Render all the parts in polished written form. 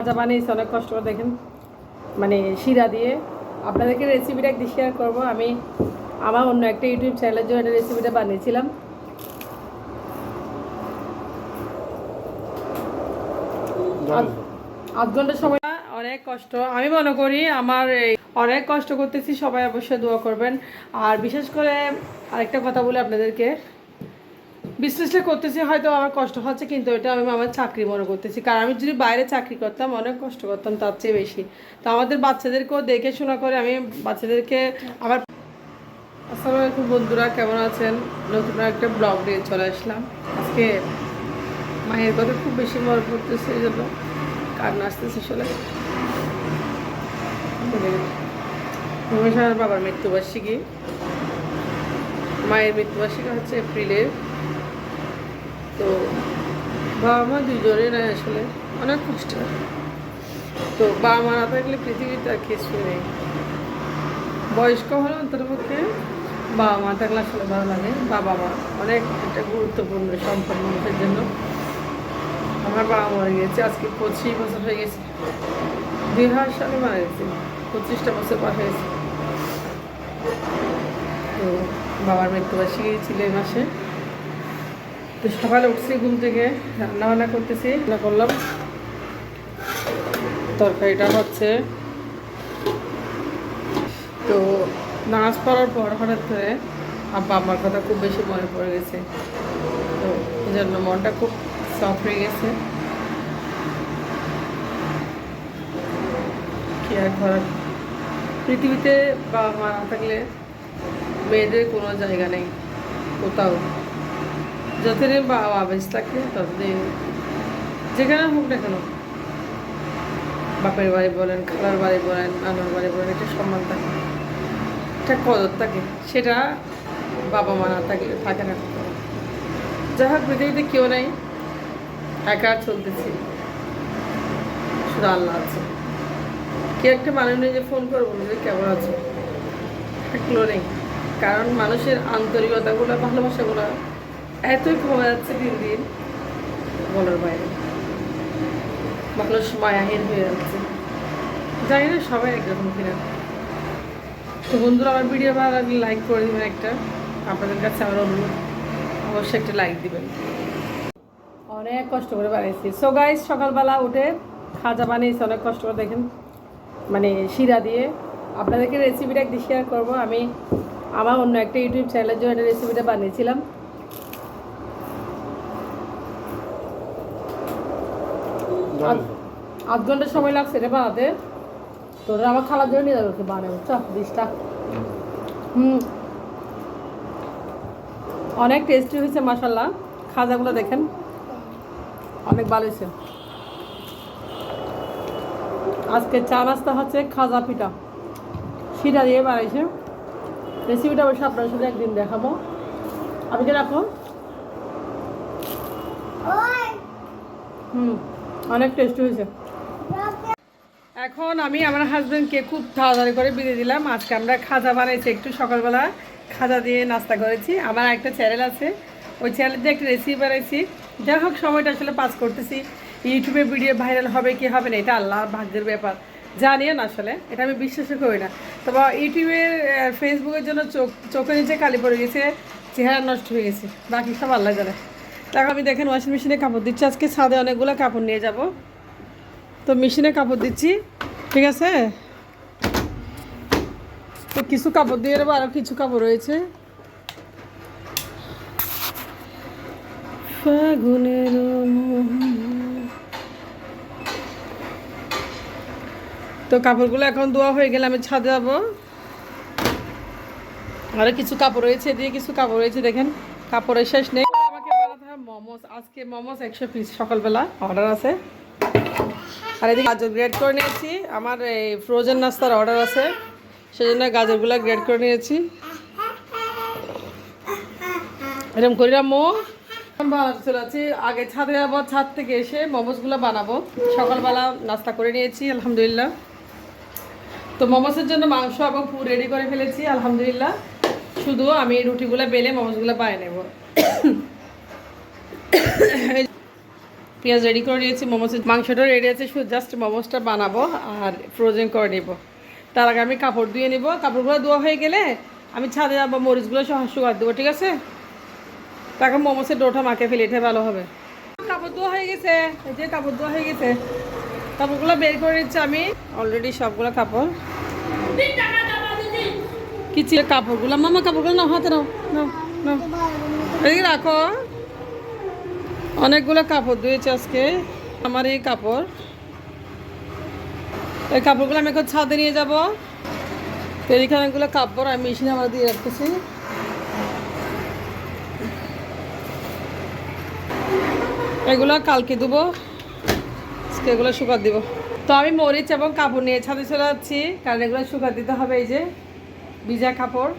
ভাজা বানিয়েছি অনেক কষ্ট করে দেখেন, মানে শিরা দিয়ে আপনাদেরকে রেসিপিটা একদিন শেয়ার করবো। আমি আমার অন্য একটা ইউটিউব চ্যানেলের জন্য একটা রেসিপিটা বানিয়েছিলাম। আধ ঘন্টার সময় অনেক কষ্ট, আমি মনে করি আমার অনেক কষ্ট করতেছি, সবাই অবশ্যই দোয়া করবেন। আর বিশেষ করে আরেকটা কথা বলে আপনাদেরকে, বিজনেসটা করতেছি হয়তো আমার কষ্ট হচ্ছে, কিন্তু এটা আমি আমার চাকরি মনে করতেছি। কারণ আমি যদি বাইরে চাকরি করতাম অনেক কষ্ট করতাম তার চেয়ে বেশি। তো আমাদের বাচ্চাদেরকেও দেখে শোনা করে আমি বাচ্চাদেরকে আবার। আসসালামু আলাইকুম বন্ধুরা, কেমন আছেন? নতুন একটা ব্লগ নিয়ে চলে আসলাম। আজকে মায়ের কথা খুব বেশি মনে পড়তেছে, এই জন্য কান্না আসতেছে। আসলে আমার বাবার মৃত্যুবার্ষিকী, মায়ের মৃত্যুবার্ষিকী হচ্ছে এপ্রিলের। তো বাবা মা দুজনে না, আসলে অনেক কষ্ট। তো বাবা মা না থাকলে পৃথিবীতে আর কিছু নেই। বয়স্ক হলে অন্তর পক্ষে বাবা মা থাকলে আসলে ভালো লাগে। বাবা মা অনেক একটা গুরুত্বপূর্ণ সম্পদ মানুষের জন্য। আমার বাবা মরে গেছে আজকে 25 বছর হয়ে গেছে। 2000 সালে মারা গেছে, 25টা বছর পার হয়েছে। তো বাবার মৃত্যুবার্ষিকী ছিল এই মাসে। তো সকালে উঠছি ঘুম থেকে, রান্নাবান্না করতেছি। রান্না করলাম, তরকারিটা হচ্ছে। তো নামাজ পড়ার পর হঠাৎ করে আব্বা আমার কথা খুব বেশি মনে পড়ে গেছে। তো এই জন্য মনটা খুব সফট হয়ে গেছে। কি আর করার, পৃথিবীতে বাবা মা না থাকলে মেয়েদের কোনো জায়গা নেই কোথাও। যতদিন বাবা মা বেঁচে থাকে ততদিন যেখানে হোক না কেন, বাপের বাড়ি বলেন, খালার বাড়ি বলেন, নানার বাড়ি বলেন, একটা সম্মান থাকে, একটা কদর থাকে। সেটা বাবা মা না থাকলে থাকে না। যাই হোক, পৃথিবীতে কেউ নেই, একা চলতেছি, শুধু আল্লাহ আছে। কে একটা মানুষ নেই যে ফোন করবো যে কেমন আছে, থাকলেও নেই। কারণ মানুষের আন্তরিকতাগুলো, ভালোবাসাগুলো এতই কমে যাচ্ছে দিন দিন, বলার বাইরে। মানুষ মায়াহীন হয়ে যাচ্ছে। জানি না সবাই একরকম কিনা। তো বন্ধুরা, আমার ভিডিও ভালো লাগলে লাইক করে দেবেন একটা, আপনাদের কাছে আমার অনুরোধ, অবশ্যই একটা লাইক দিবেন। অনেক কষ্ট করে বানিয়েছি। সো গাইস, সকালবেলা উঠে খাজা বানিয়েছি অনেক কষ্ট করে দেখেন, মানে শিরা দিয়ে আপনাদেরকে রেসিপিটা একদিন শেয়ার করবো। আমি আমার অন্য একটা ইউটিউব চ্যানেলের জন্য একটা রেসিপিটা বানিয়েছিলাম। আধ ঘন্টার সময় লাগছে এটা বানাতে। তো আমার খালার জন্য নিয়ে যাবে বানাবো, চাপ 20টা। অনেক টেস্টি হয়েছে মাশাল্লাহ। খাজাগুলো দেখেন অনেক ভালো হয়েছে। আজকে চা নাস্তা হচ্ছে খাজা পিঠা, শিরা দিয়ে বানাইছে। রেসিপিটা অবশ্যই আপনার সাথে একদিন দেখাবো। আমি কি রাখো, অনেক টেস্টি হয়েছে। এখন আমি আমার হাজব্যান্ডকে খুব তাড়াতাড়ি করে বিদায় দিলাম। আজকে আমরা খাজা বানাইছি, একটু সকালবেলা খাজা দিয়ে নাস্তা করেছি। আমার একটা চ্যানেল আছে, ওই চ্যানেল দিয়ে একটা রেসিপি বানাইছি। যাই হোক, সময়টা আসলে পাস করতেছি। ইউটিউবে ভিডিও ভাইরাল হবে কি হবে না এটা আল্লাহর ভাগ্যের ব্যাপার, জানিয়ে না আসলে, এটা আমি বিশ্বাসই করি না। তবে ইউটিউবের ফেসবুকের জন্য চোখের নিচে কালি পড়ে গেছে, চেহারা নষ্ট হয়ে গেছে, বাকি সব আল্লাহ জানে। তাকে আমি দেখেন ওয়াশিং মেশিনে কাপড় দিচ্ছি। আজকে ছাদে অনেকগুলো কাপড় নিয়ে যাব, তো মেশিনে কাপড় দিচ্ছি, ঠিক আছে। তো কিছু কাপড় দিয়ে দেবো, আরও কিছু কাপড় রয়েছে। ফাগুনের তো কাপড়গুলো এখন ধোয়া হয়ে গেলে আমি ছাদে যাবো। আরও কিছু কাপড় রয়েছে, এদিকে কিছু কাপড় রয়েছে, দেখেন কাপড়ের শেষ নেই। আমাকে বানাতে হবে মোমোস। আজকে মোমোস 100 পিস সকালবেলা অর্ডার আছে। আর এদিকে গাজর গ্রেড করে নিয়েছি, আমার এই ফ্রোজেন নাস্তার অর্ডার আছে, সেজন্য গাজরগুলো গ্রেড করে নিয়েছি। এরকম করি না মো বানাতে চলে যাচ্ছি। আগে ছাদে যাবো, ছাদ থেকে এসে মোমোসগুলো বানাবো। সকালবেলা নাস্তা করে নিয়েছি আলহামদুলিল্লাহ। তো মোমোসের জন্য মাংস এবং পুর রেডি করে ফেলেছি আলহামদুলিল্লাহ। শুধু আমি রুটিগুলো বেলে মোমোসগুলো বানিয়ে নেব। পেঁয়াজ রেডি করে নিয়েছি, মোমোসের মাংসটা রেডি আছে, শুধু জাস্ট মোমোসটা বানাবো আর ফ্রোজেন করে নেব। তার আগে আমি কাপড় ধুয়ে নেব, কাপড়গুলো ধোয়া হয়ে গেলে আমি ছাদে যাবো, মরিচগুলো সহ সুগার দেবো, ঠিক আছে? তাকে মোমোসের ডোটা মাকে ফেলে এটা ভালো হবে। কাপড় ধোয়া হয়ে গেছে, এই যে কাপড় ধোয়া হয়ে গেছে, কাপড়গুলো বের করে নিচ্ছি আমি অলরেডি সবগুলো কাপড়। কি ছিল কাপড়গুলো? মামা কাপড়গুলো নাও, হাতে নাও, নাও নাও, এদিকে রাখো। অনেকগুলো কাপড় ধুয়েছে আজকে আমার, এই কাপড়, এই কাপড়গুলো আমি এখন ছাদে নিয়ে যাবো। তো এইখানে অনেকগুলো কাপড় আমি মেশিনে আমার দিয়ে রাখতেছি। এগুলো কালকে দেবো, আজকে এগুলো শুকা দিব। তো আমি মরিচ এবং কাপড় নিয়ে ছাদে চলে যাচ্ছি, কারণ এগুলো শুকা দিতে হবে। এই যে ভিজা কাপড়,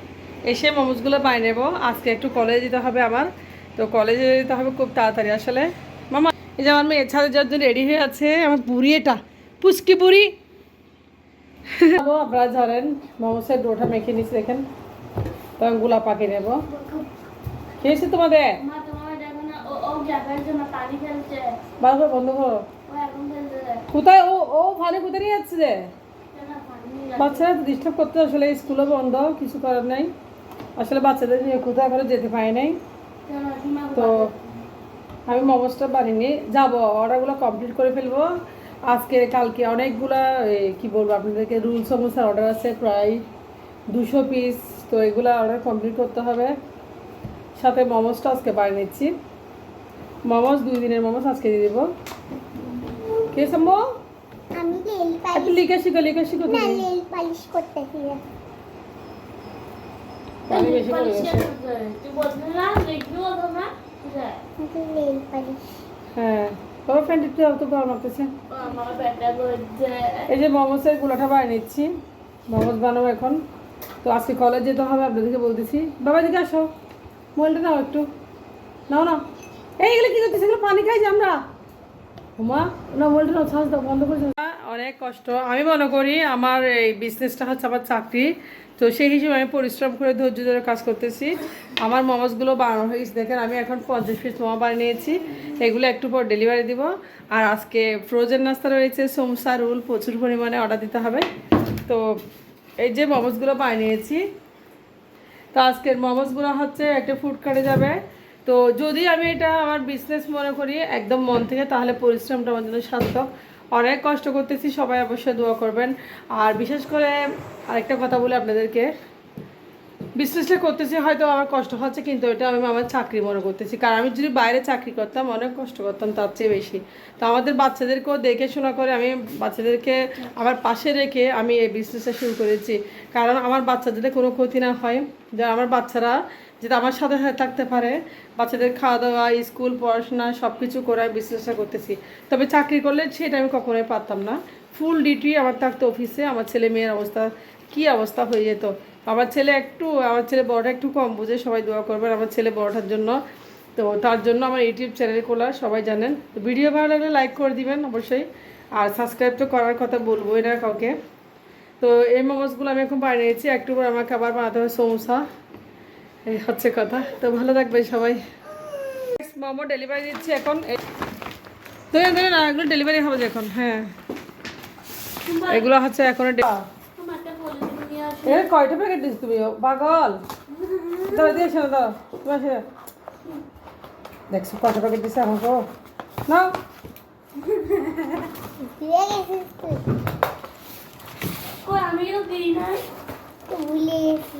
এসে মোমোসগুলো বানিয়ে নেবো। আজকে একটু কলেজে যেতে হবে আমার, তো কলেজে যেতে হবে খুব তাড়াতাড়ি আসলে। মামা এই যে আমার মেয়ে ছাদে যাওয়ার জন্য রেডি হয়ে আছে, আমার বুড়ি, এটা পুচকি বুড়ি। আপনারা জানেন মোমোসের ডোটা মেখে নিচ্ছি, দেখেন। তো আমি গুলা পাকিয়ে নেবো। খেয়েছি তোমাদের? বারবার বন্ধ করো। কোথায় ও? ও ফানি কোথায় নিয়ে যাচ্ছে যে? বাচ্চারা ডিস্টার্ব করতে, আসলে স্কুলও বন্ধ, কিছু করার নাই। আসলে বাচ্চাদের নিয়ে কোথাও এখনো যেতে পারি নাই। তো আমি মোমোসটা বানিয়ে নিয়ে যাবো, অর্ডারগুলো কমপ্লিট করে ফেলবো আজকে কালকে। অনেকগুলা কি বলবো আপনাদেরকে, রুল সমোসার অর্ডার আছে প্রায় 200 পিস। তো এগুলা অর্ডার কমপ্লিট করতে হবে, সাথে মোমোসটা আজকে বানিয়ে নিচ্ছি। মোমোস 2 দিনের মোমোস আজকে দিয়ে দেবো। কে সম্ভব? আমি নেল পালিশ লিখে শিখো, লিখে শিখো। না, নেল পালিশ করতেছি। পানি বেশি পড়ে গেছে। তুই বলছিস না লিখবি ওটা না? Nail polish. হ্যাঁ, তোমার ফ্রেন্ড একটু তো গরম লাগতেছে। আমার ব্যাটা বলছে। এই যে মোমোসের গুলাটা বানিয়ে নিচ্ছি, মোমোস বানাবো এখন। তো আজকে কলেজ যেতে হবে, আপনাদেরকে বলতেছি। বাবা দিকে আসো, মোবাইলটা নাও একটু, নাও না। এইগুলো কি করতেছে? এগুলো পানি খাই যে আমরা। হুমা না, মোবাইলটা নাও, চার্জ দাও, বন্ধ করে। অনেক কষ্ট, আমি মনে করি আমার এই বিজনেসটা হচ্ছে আমার চাকরি। তো সেই হিসেবে আমি পরিশ্রম করে ধৈর্য ধরে কাজ করতেছি। আমার মোমোসগুলো বানানো হয়ে গেছে, দেখেন। আমি এখন 50 পিস মোমো বানিয়ে নিয়েছি, এগুলো একটু পর ডেলিভারি দিব। আর আজকে ফ্রোজেন নাস্তা রয়েছে, সমোসা, রোল প্রচুর পরিমাণে অর্ডার দিতে হবে। তো এই যে মোমোসগুলো বানিয়ে নিয়েছি, তো আজকের মোমোসগুলো হচ্ছে একটা ফুড কার্টে যাবে। তো যদি আমি এটা আমার বিজনেস মনে করি একদম মন থেকে, তাহলে পরিশ্রমটা আমার জন্য সার্থক। অনেক কষ্ট করতেছি, সবাই অবশ্যই দোয়া করবেন। আর বিশেষ করে আরেকটা কথা বলে আপনাদেরকে, বিজনেসটা করতেছি, হয়তো আমার কষ্ট হচ্ছে, কিন্তু এটা আমি আমার চাকরি মনে করতেছি। কারণ আমি যদি বাইরে চাকরি করতাম, অনেক কষ্ট করতাম তার চেয়ে বেশি। তো আমাদের বাচ্চাদেরকেও দেখে শোনা করে, আমি বাচ্চাদেরকে আমার পাশে রেখে আমি এই বিজনেসটা শুরু করেছি। কারণ আমার বাচ্চাদের কোনো ক্ষতি না হয়, যে আমার বাচ্চারা যেটা আমার সাথে সাথে থাকতে পারে, বাচ্চাদের খাওয়া দাওয়া, স্কুল, পড়াশোনা সব কিছু করে আমি বিজনেসটা করতেছি। তবে চাকরি করলে সেটা আমি কখনোই পারতাম না। ফুল ডিউটি আমার থাকতো অফিসে, আমার ছেলে মেয়ের অবস্থা কী অবস্থা হয়ে যেত। আমার ছেলে বড়টা একটু কম বুঝে, সবাই দোয়া করবেন আমার ছেলে বড়টার জন্য। তো তার জন্য আমার ইউটিউব চ্যানেল খোলা, সবাই জানেন। তো ভিডিও ভালো লাগলে লাইক করে দিবেন অবশ্যই, আর সাবস্ক্রাইব তো করার কথা বলবোই না কাউকে। তো এই মোমোসগুলো আমি এখন বানিয়ে নিয়েছি, একটু করে আমাকে আবার বানাতে হবে সমোসা, এই হচ্ছে কথা। তো ভালো থাকবেন সবাই। মোমো ডেলিভারি দিচ্ছি এখন, ধরে না, এগুলো ডেলিভারি হবে এখন। হ্যাঁ, এগুলো হচ্ছে এখন। কয়টা প্যাকেট দিচ্ছ তুমি পাগল? দাঁড়া দিয়ে এসে দাও, তুমি আসে দেখছো কয়টা প্যাকেট দিচ্ছে আমাকে না। আমি দিই না, ভুলে গেছি।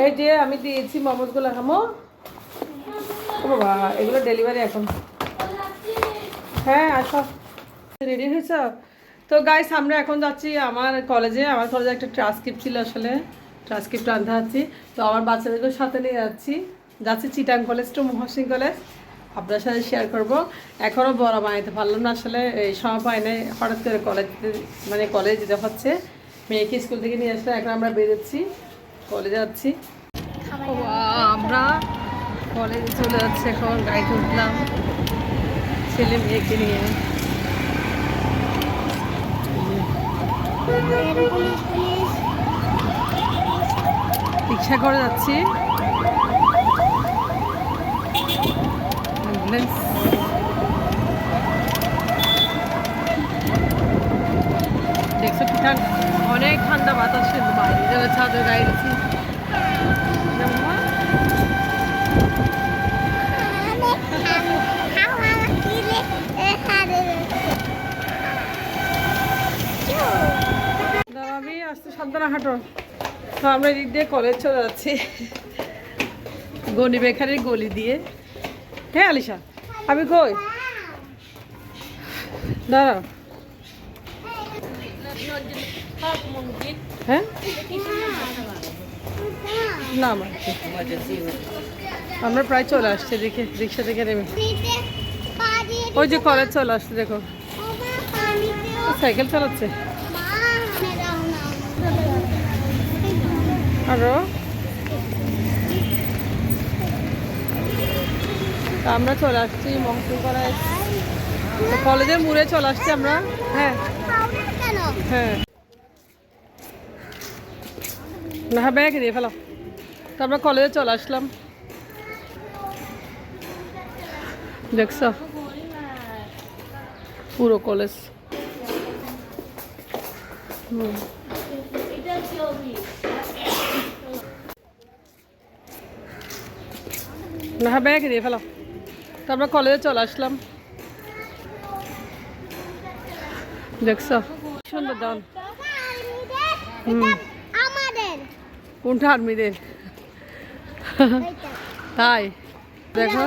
এই যে আমি দিয়েছি মোমোসগুলো, খামো। ও বাবা, এগুলো ডেলিভারি এখন। হ্যাঁ আসো, রেডি হয়েছ? তো গাইস, আমরা এখন যাচ্ছি আমার কলেজে একটা ট্রান্সক্রিপ্ট ছিল, আসলে ট্রান্সক্রিপ্ট আনতে যাচ্ছি। তো আমার বাচ্চাদেরকেও সাথে নিয়ে যাচ্ছি Chittagong college to Mohsin college, আপনার সাথে শেয়ার করব। এখনও বড় বানাইতে পারলাম না, আসলে এই সময় পাই নাই, হঠাৎ করে কলেজে যেতে হচ্ছে। মেয়েকে স্কুল থেকে নিয়ে আসলে এখন আমরা বেরোচ্ছি, কলেজে যাচ্ছি। আমরা কলেজে চলে যাচ্ছি এখন, গাড়িতে উঠলাম, ছেলে মেয়েকে নিয়ে। রিক্সা করে যাচ্ছি। দেখছো কি অনেক ঠান্ডা বাতাস কিন্তু বাইরে যারা ছাদের গায়ে দিচ্ছি। আমি আসতে সাবধানে হাঁটো। তো আমরা এদিক দিয়ে কলেজ চলে যাচ্ছি, গনি বেকারির গলি দিয়ে। হ্যাঁ আলিশা, আমি কই দাঁড়াও। হ্যাঁ না আমরা প্রায় চলে আসছি, দেখে রিক্সা থেকে নেমে। ওই যে কলেজ চলে আসছে, দেখো সাইকেল চালাচ্ছে। আরো আমরা চলে আসছি মহসিন কলেজ, কলেজের মোড়ে চলে আসছি আমরা। হ্যাঁ হ্যাঁ না ব্যাগ দিয়ে ফেলো। তো আমরা কলেজে চলে আসলাম, দেখছো পুরো কলেজ। না ব্যাগ দিয়ে ফেলো। তো আমরা কলেজে চলে আসলাম, দেখছো সুন্দর দান। কোনটা আর্মিদের? তাই দেখো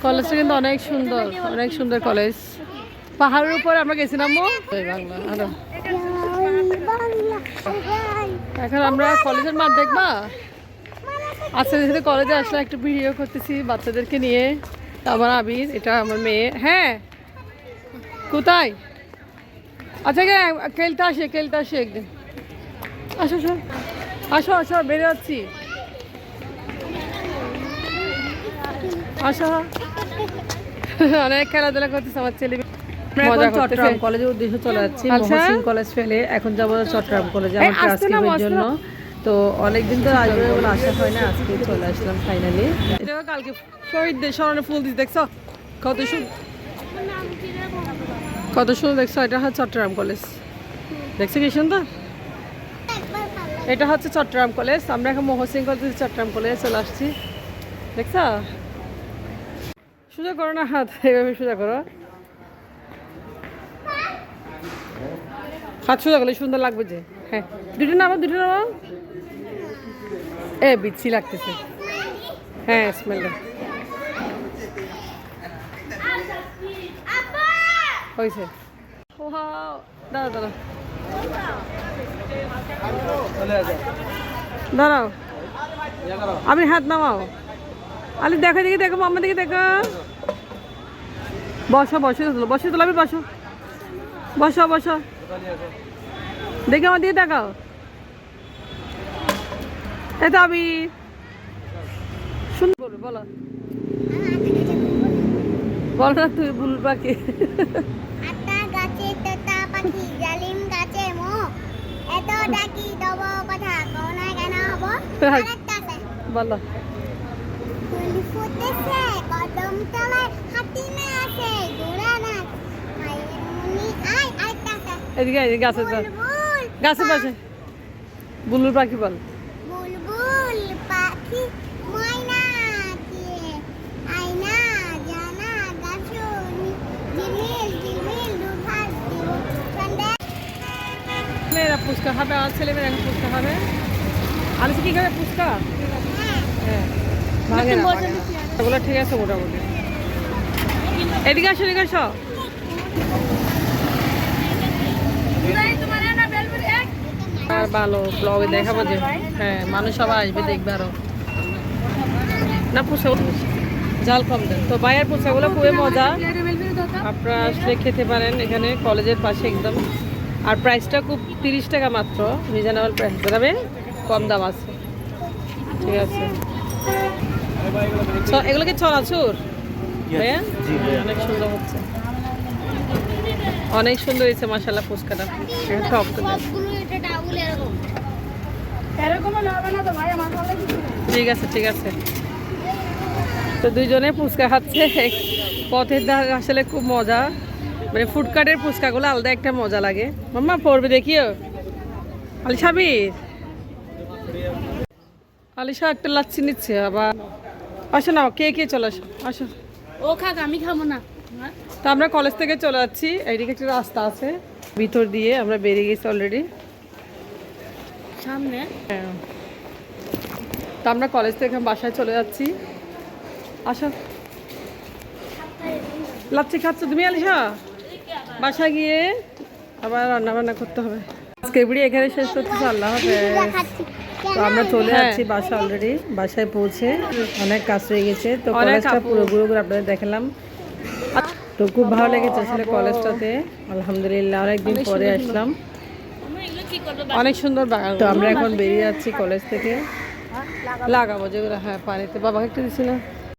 কলেজটা কিন্তু অনেক সুন্দর, অনেক সুন্দর কলেজ। পাহাড়ের উপর আমরা গেছিলাম। বাংলা আরো এখন আমরা কলেজের মাঠ দেখবা। আচ্ছা যেহেতু কলেজে আসলে একটু ভিডিও করতেছি বাচ্চাদেরকে নিয়ে। আমার আবির, এটা আমার মেয়ে। হ্যাঁ কোথায়? আচ্ছা খেলতে আসি একদিন। আসো আসো আসো আসো, বেরো যাচ্ছি। আসো অনেক খেলাধুলা করতেছে আমার ছেলে। চট্টগ্রাম কলেজের উদ্দেশ্যে চলে যাচ্ছি। মহসিন কলেজ ফেলে এখন যাবো চট্টগ্রাম কলেজে আমার ক্লাসের জন্য। তো অনেকদিন তো আসবে বলে আশা হয় না, আজকে চলে আসলাম ফাইনালি। এটা কালকে শহীদদের স্মরণে ফুল দিতে দেখছো কত সুন্দর দেখছো। এটা হচ্ছে চট্টগ্রাম কলেজ, দেখছো কি সুন্দর। এটা হচ্ছে চট্টগ্রাম কলেজ। আমরা এখন মহসিন কলেজ চট্টগ্রাম কলেজে চলে আসছি, দেখছো। সোজা করো না হাত, এইভাবে সোজা করো। হাত সোজা করলে সুন্দর লাগবে যে। হ্যাঁ দুটো নামাও, দুটো নামাও। বিচ্ছি লাগতেছে। হ্যাঁ স্মেলটা হয়েছে। দাঁড়াও দাঁড়াও, আমি হাত নামাও। আলি দেখো দেখি, দেখো মাম্মা দিকে দেখো। বসো তোলাবি, বসো দেখে আমার দিকে দেখাও। এটা আমি শুন বলবো, বলো না তুই বুলবুল পাখি। বলো এদিকে গাছের পাশে বুলবুল পাখি বল। মেয়েরা ফুচকা খাবে, আমার ছেলে মেয়েরা ফুচকা খাবে। আলিশা কি খাবে? ফুচকা। হ্যাঁ ভাগে না ওগুলো ঠিক আছে মোটামুটি। এদিকে আসো আর ভালো ব্লগে দেখাবো যে। হ্যাঁ মানুষ সবাই আসবে দেখবে আরো। না ফুচকা ঝাল কম দেন তো। ভাইয়ের ফুচকাগুলো খুবই মজা, আপনারা আসলে খেতে পারেন এখানে কলেজের পাশে একদম। আর প্রাইসটা খুব 30 টাকা মাত্র, রিজনেবল প্রাইস, দাঁড়াবে কম দাম আছে। ঠিক আছে এগুলো কি চনাচুর? ভাইয়া জি ভাইয়া। অনেক সুন্দর হচ্ছে, অনেক সুন্দর হয়েছে মাশাআল্লাহ ফুচকাটা। টপ ঠিক আছে ঠিক আছে। তো দুইজনে ফুচকা খাচ্ছে পথের ধারে, আসলে খুব মজা, মানে ফুডকার্টের ফুচকাগুলো আলাদা একটা মজা লাগে। মাম্মা পড়বে দেখিও। আলিশাবির, আলিশা একটা লাচ্ছি নিচ্ছে আবার। আসো না, কে কে চলে আসো, আসো। ও খাক, আমি খাবো না। তো আমরা কলেজ থেকে চলে যাচ্ছি, এইদিকে একটা রাস্তা আছে ভিতর দিয়ে, আমরা বেরিয়ে গেছি অলরেডি সামনে হ্যাঁ। তো আমরা কলেজ থেকে বাসায় চলে যাচ্ছি। আসো, লাচ্ছি খাচ্ছ তুমি আলিশা? বাসায় গিয়ে আবার রান্না বান্না করতে হবে। আজকের ভিডিও এখানে শেষ করতেছি, আল্লাহ হাফেজ। তো আমরা চলে যাচ্ছি বাসা, অলরেডি বাসায় পৌঁছে অনেক কাজ হয়ে গেছে। তো কলেজটা পুরো ঘুরে ঘুরে আপনাদের দেখালাম। তো খুব ভালো লেগেছে আসলে কলেজটাতে, আলহামদুলিল্লাহ অনেকদিন পরে আসলাম। অনেক সুন্দর বাগান। তো আমরা এখন বেরিয়ে যাচ্ছি কলেজ থেকে, লাগাবো যেগুলো, হ্যাঁ পানিতে বাবাকে একটু দিছি না।